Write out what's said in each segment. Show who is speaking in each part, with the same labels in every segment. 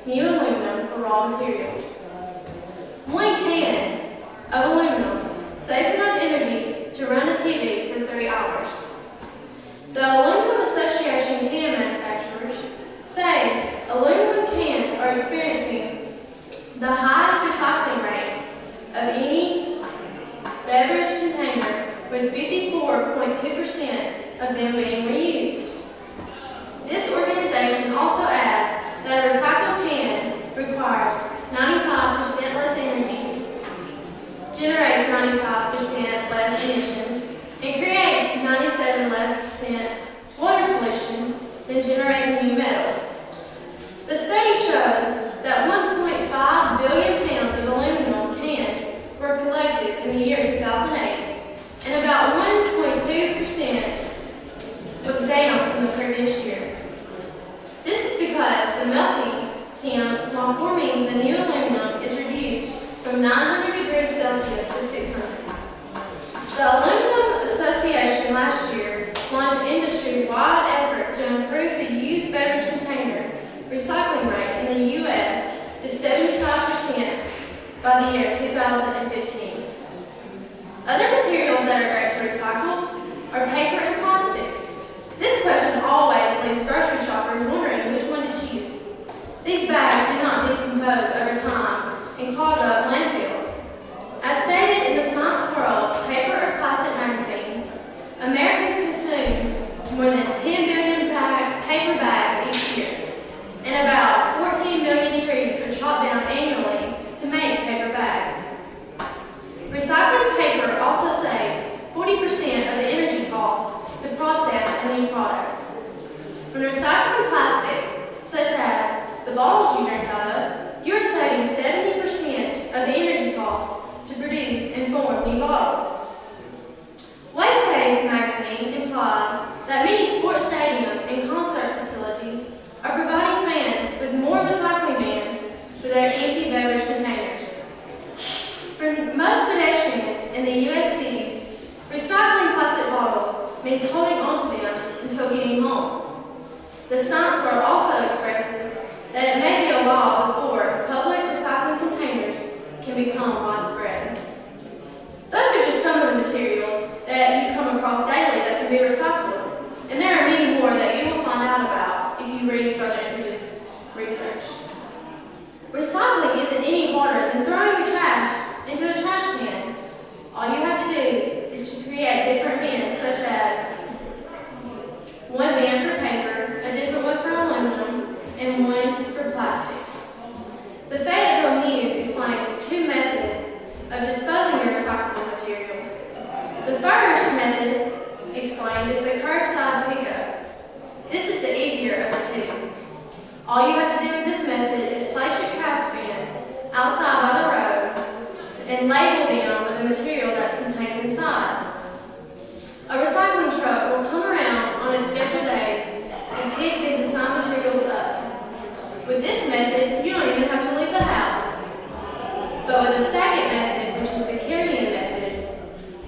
Speaker 1: new aluminum for raw materials. 1 can of aluminum saves enough energy to run a TV for 3 hours. The Aluminum Association can manufacturers say aluminum cans are experiencing the highest recycling rate of any beverage container, with 54.2% of them being reused. This organization also adds that a recycled can requires 95% less energy, generates 95% less emissions, and creates 97% less water pollution than generating new metal. The study shows that 1.5 billion pounds of aluminum cans were collected in the year 2008, and about 1.2% was down from the previous year. This is because the melting temp while forming the new aluminum is reduced from 900 degrees Celsius to 600. The Aluminum Association last year launched an industry-wide effort to improve the used beverage container recycling rate in the U.S. to 75% by the year 2015. Other materials that are great to recycle are paper and plastic. This question always leaves grocery shoppers wondering which one to choose. These bags do not decompose over time and clog up landfills. As stated in the Science World Paper or Plastic magazine, Americans consume more than 10 billion paper bags each year, and about 14 million trees are chopped down annually to make paper bags. Recycling paper also saves 40% of the energy costs to process a new product. When recycling plastic, such as the bottles you drink out of, you are saving 70% of the energy costs to produce and form new bottles. Waste Haze magazine implies that many sports stadiums and concert facilities are providing fans with more recycling bins for their empty beverage containers. For most pedestrians in the U.S. cities, recycling plastic bottles means holding onto them until getting home. The Science World also expresses that it may be a while before public recycling containers can become widespread. Those are just some of the materials that you come across daily that can be recycled, and there are many more that you will find out about if you read further into this research. Recycling isn't any harder than throwing your trash into a trash can. All you have to do is to create different bins, such as one bin for paper, a different one for aluminum, and one for plastic. The Fayetteville News explains 2 methods of disposing of recyclable materials. The first method explained is the curbside pickup. This is the easier of the 2. All you have to do with this method is place your trash bins outside by the road and label them with the material that's contained inside. A recycling truck will come around on its scheduled days and pick these assigned materials up. With this method, you don't even have to leave the house. But with the second method, which is the carrying method,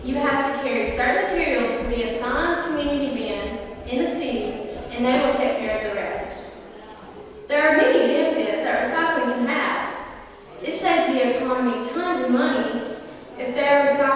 Speaker 1: you have to carry certain materials to the assigned community bins in the city, and they will take care of the rest. There are many benefits that recycling can have. It saves the economy tons of money if they are recycled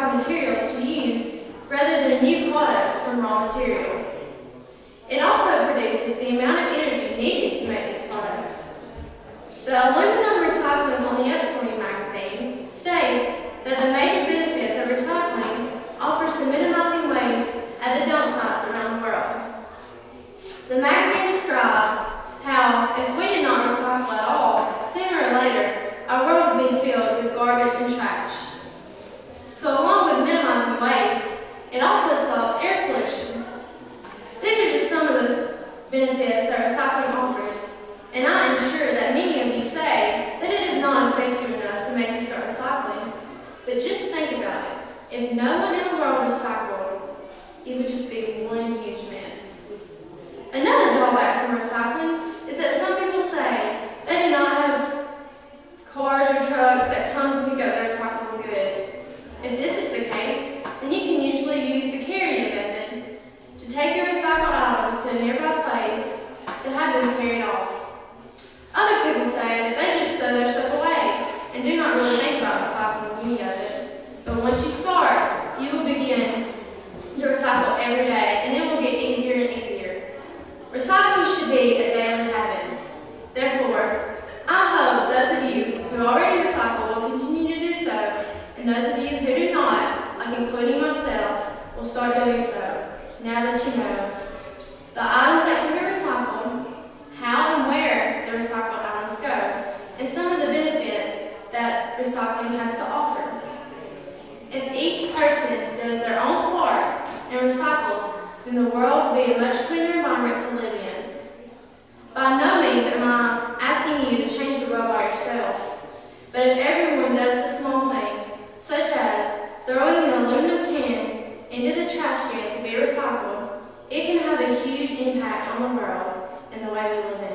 Speaker 1: be a much cleaner environment to live in. By no means am I asking you to change the world by yourself, but if everyone does the small things, such as throwing the aluminum cans into the trash can to be recycled, it can have a huge impact on the world and the way we live in it.